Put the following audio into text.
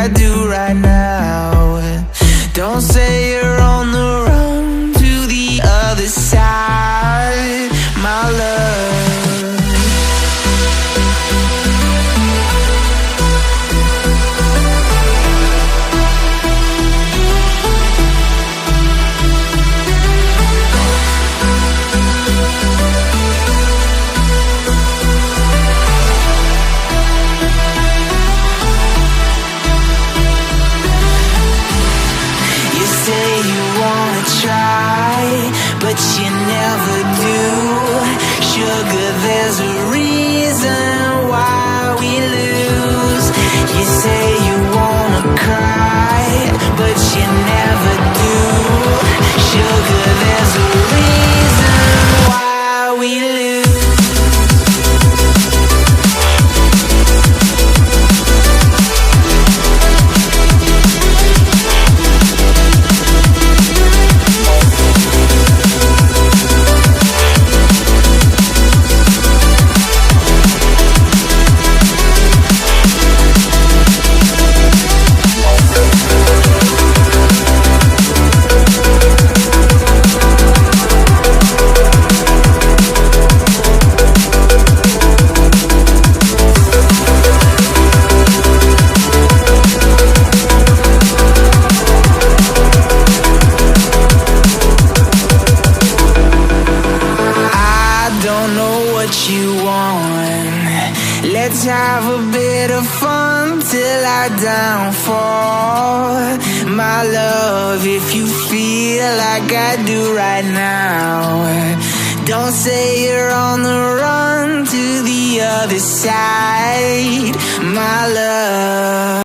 I do right now. Don't say you're on the run to the other side, my love. But you never do. Sugar, there's a reason why we lose. You say you wanna cry, but you never do. Sugar, there's a reason why we lose. Let's have a bit of fun till I downfall, my love. If you feel like I do right now, don't say you're on the run to the other side, my love.